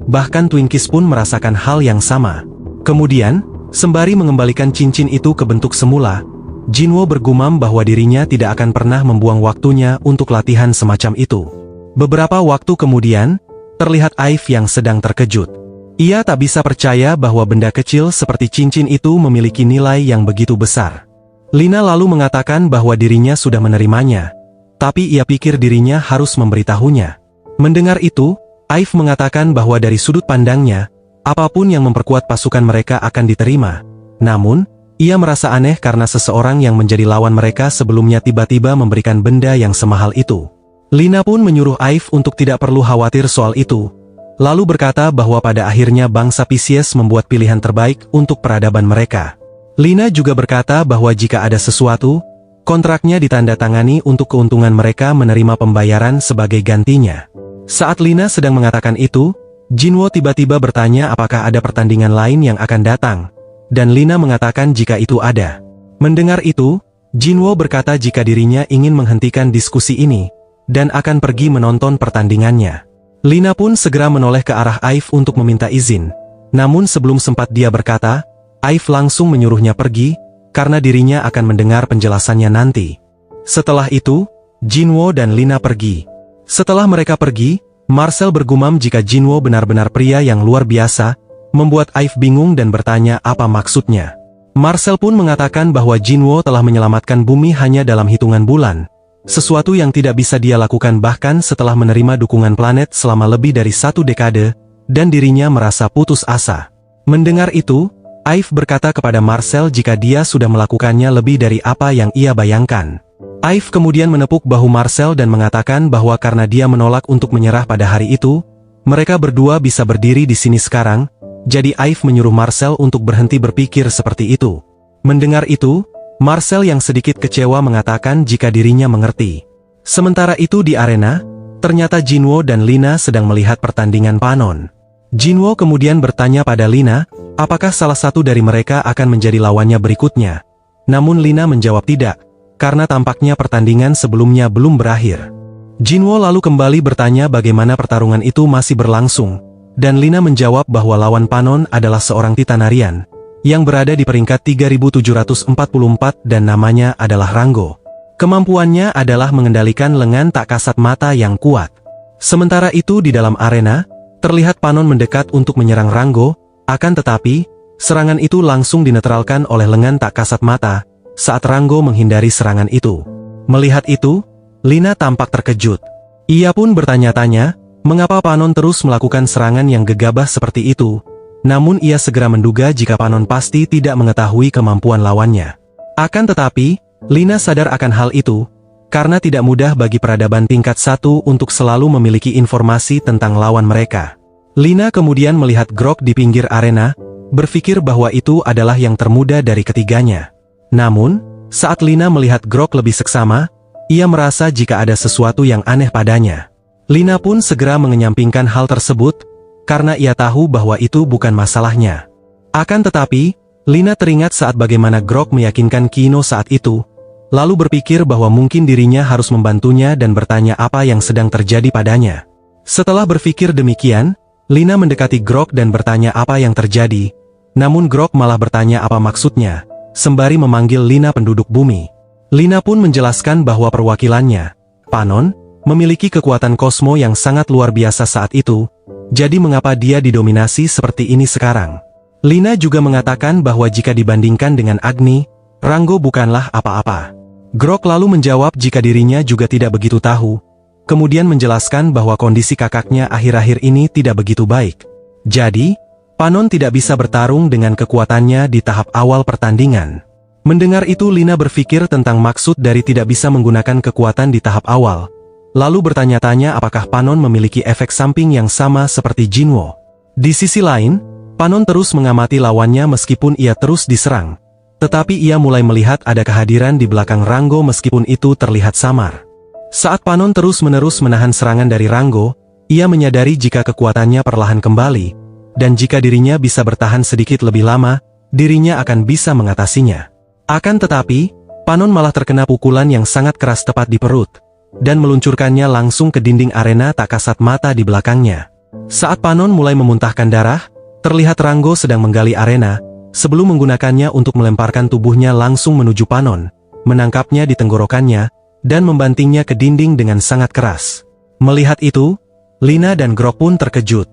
Bahkan Twinkies pun merasakan hal yang sama. Kemudian, sembari mengembalikan cincin itu ke bentuk semula, Jinwo bergumam bahwa dirinya tidak akan pernah membuang waktunya untuk latihan semacam itu. Beberapa waktu kemudian, terlihat Aif yang sedang terkejut. Ia tak bisa percaya bahwa benda kecil seperti cincin itu memiliki nilai yang begitu besar. Lina lalu mengatakan bahwa dirinya sudah menerimanya, tapi ia pikir dirinya harus memberitahunya. Mendengar itu, Aif mengatakan bahwa dari sudut pandangnya, Apapun yang memperkuat pasukan mereka akan diterima. Namun, ia merasa aneh karena seseorang yang menjadi lawan mereka sebelumnya tiba-tiba memberikan benda yang semahal itu. Lina pun menyuruh Aif untuk tidak perlu khawatir soal itu, lalu berkata bahwa pada akhirnya bangsa Pisces membuat pilihan terbaik untuk peradaban mereka. Lina juga berkata bahwa jika ada sesuatu, kontraknya ditandatangani untuk keuntungan mereka menerima pembayaran sebagai gantinya. Saat Lina sedang mengatakan itu, Jinwo tiba-tiba bertanya apakah ada pertandingan lain yang akan datang, dan Lina mengatakan jika itu ada. Mendengar itu, Jinwo berkata jika dirinya ingin menghentikan diskusi ini, dan akan pergi menonton pertandingannya. Lina pun segera menoleh ke arah Aif untuk meminta izin, namun sebelum sempat dia berkata, Aif langsung menyuruhnya pergi, karena dirinya akan mendengar penjelasannya nanti. Setelah itu, Jinwo dan Lina pergi. Setelah mereka pergi, Marcel bergumam jika Jinwo benar-benar pria yang luar biasa, membuat Aif bingung dan bertanya apa maksudnya. Marcel pun mengatakan bahwa Jinwo telah menyelamatkan bumi hanya dalam hitungan bulan, sesuatu yang tidak bisa dia lakukan bahkan setelah menerima dukungan planet selama lebih dari 1 dekade, dan dirinya merasa putus asa. Mendengar itu, Aif berkata kepada Marcel jika dia sudah melakukannya lebih dari apa yang ia bayangkan. Aif kemudian menepuk bahu Marcel dan mengatakan bahwa karena dia menolak untuk menyerah pada hari itu, mereka berdua bisa berdiri di sini sekarang, jadi Aif menyuruh Marcel untuk berhenti berpikir seperti itu. Mendengar itu, Marcel yang sedikit kecewa mengatakan jika dirinya mengerti. Sementara itu di arena, ternyata Jinwo dan Lina sedang melihat pertandingan panon. Jinwo kemudian bertanya pada Lina, apakah salah satu dari mereka akan menjadi lawannya berikutnya. Namun Lina menjawab tidak, karena tampaknya pertandingan sebelumnya belum berakhir. Jinwo lalu kembali bertanya bagaimana pertarungan itu masih berlangsung, dan Lina menjawab bahwa lawan panon adalah seorang Titanarian yang berada di peringkat 3744 dan namanya adalah Rango. Kemampuannya adalah mengendalikan lengan tak kasat mata yang kuat. Sementara itu di dalam arena, terlihat panon mendekat untuk menyerang Rango, akan tetapi, serangan itu langsung dinetralkan oleh lengan tak kasat mata, saat Rango menghindari serangan itu. Melihat itu, Lina tampak terkejut. Ia pun bertanya-tanya, mengapa panon terus melakukan serangan yang gegabah seperti itu. Namun ia segera menduga jika panon pasti tidak mengetahui kemampuan lawannya. Akan tetapi, Lina sadar akan hal itu, karena tidak mudah bagi peradaban tingkat 1 untuk selalu memiliki informasi tentang lawan mereka. Lina kemudian melihat Grok di pinggir arena, berpikir bahwa itu adalah yang termuda dari ketiganya. Namun, saat Lina melihat Grok lebih seksama, ia merasa jika ada sesuatu yang aneh padanya. Lina pun segera mengenyampingkan hal tersebut, karena ia tahu bahwa itu bukan masalahnya. Akan tetapi, Lina teringat saat bagaimana Grok meyakinkan Kino saat itu, lalu berpikir bahwa mungkin dirinya harus membantunya dan bertanya apa yang sedang terjadi padanya. Setelah berpikir demikian, Lina mendekati Grok dan bertanya apa yang terjadi, namun Grok malah bertanya apa maksudnya, sembari memanggil Lina penduduk bumi. Lina pun menjelaskan bahwa perwakilannya, Panon, memiliki kekuatan kosmo yang sangat luar biasa saat itu, jadi mengapa dia didominasi seperti ini sekarang. Lina juga mengatakan bahwa jika dibandingkan dengan Agni, Rango bukanlah apa-apa. Grok lalu menjawab jika dirinya juga tidak begitu tahu, kemudian menjelaskan bahwa kondisi kakaknya akhir-akhir ini tidak begitu baik. Jadi, Panon tidak bisa bertarung dengan kekuatannya di tahap awal pertandingan. Mendengar itu Lina berpikir tentang maksud dari tidak bisa menggunakan kekuatan di tahap awal, lalu bertanya-tanya apakah Panon memiliki efek samping yang sama seperti Jinwo. Di sisi lain, Panon terus mengamati lawannya meskipun ia terus diserang. Tetapi ia mulai melihat ada kehadiran di belakang Rango meskipun itu terlihat samar. Saat Panon terus-menerus menahan serangan dari Rango, ia menyadari jika kekuatannya perlahan kembali, dan jika dirinya bisa bertahan sedikit lebih lama, dirinya akan bisa mengatasinya. Akan tetapi, Panon malah terkena pukulan yang sangat keras tepat di perut, dan meluncurkannya langsung ke dinding arena tak kasat mata di belakangnya. Saat Panon mulai memuntahkan darah, terlihat Rango sedang menggali arena, sebelum menggunakannya untuk melemparkan tubuhnya langsung menuju Panon, menangkapnya di tenggorokannya, dan membantingnya ke dinding dengan sangat keras. Melihat itu, Lina dan Grok pun terkejut.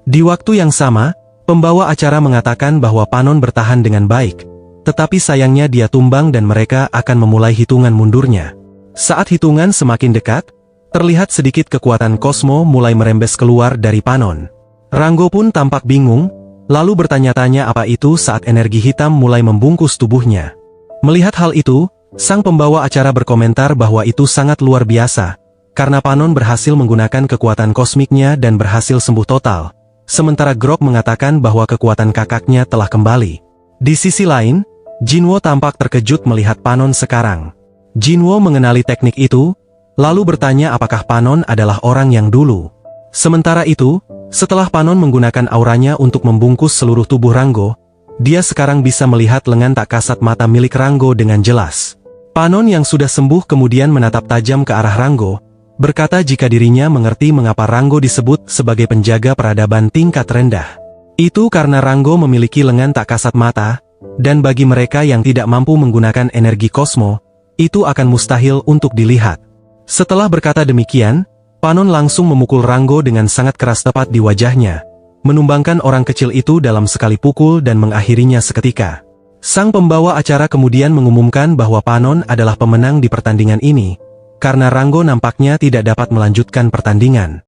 Di waktu yang sama, pembawa acara mengatakan bahwa Panon bertahan dengan baik, tetapi sayangnya dia tumbang dan mereka akan memulai hitungan mundurnya. Saat hitungan semakin dekat, terlihat sedikit kekuatan kosmo mulai merembes keluar dari Panon. Rango pun tampak bingung, lalu bertanya-tanya apa itu saat energi hitam mulai membungkus tubuhnya. Melihat hal itu, sang pembawa acara berkomentar bahwa itu sangat luar biasa, karena Panon berhasil menggunakan kekuatan kosmiknya dan berhasil sembuh total. Sementara Grok mengatakan bahwa kekuatan kakaknya telah kembali. Di sisi lain, Jinwo tampak terkejut melihat Panon sekarang. Jinwo mengenali teknik itu, lalu bertanya apakah Panon adalah orang yang dulu. Sementara itu, setelah Panon menggunakan auranya untuk membungkus seluruh tubuh Ranggo, dia sekarang bisa melihat lengan tak kasat mata milik Ranggo dengan jelas. Panon yang sudah sembuh kemudian menatap tajam ke arah Ranggo, berkata jika dirinya mengerti mengapa Ranggo disebut sebagai penjaga peradaban tingkat rendah. Itu karena Ranggo memiliki lengan tak kasat mata, dan bagi mereka yang tidak mampu menggunakan energi kosmo, itu akan mustahil untuk dilihat. Setelah berkata demikian, Panon langsung memukul Ranggo dengan sangat keras tepat di wajahnya, menumbangkan orang kecil itu dalam sekali pukul dan mengakhirinya seketika. Sang pembawa acara kemudian mengumumkan bahwa Panon adalah pemenang di pertandingan ini, karena Ranggo nampaknya tidak dapat melanjutkan pertandingan.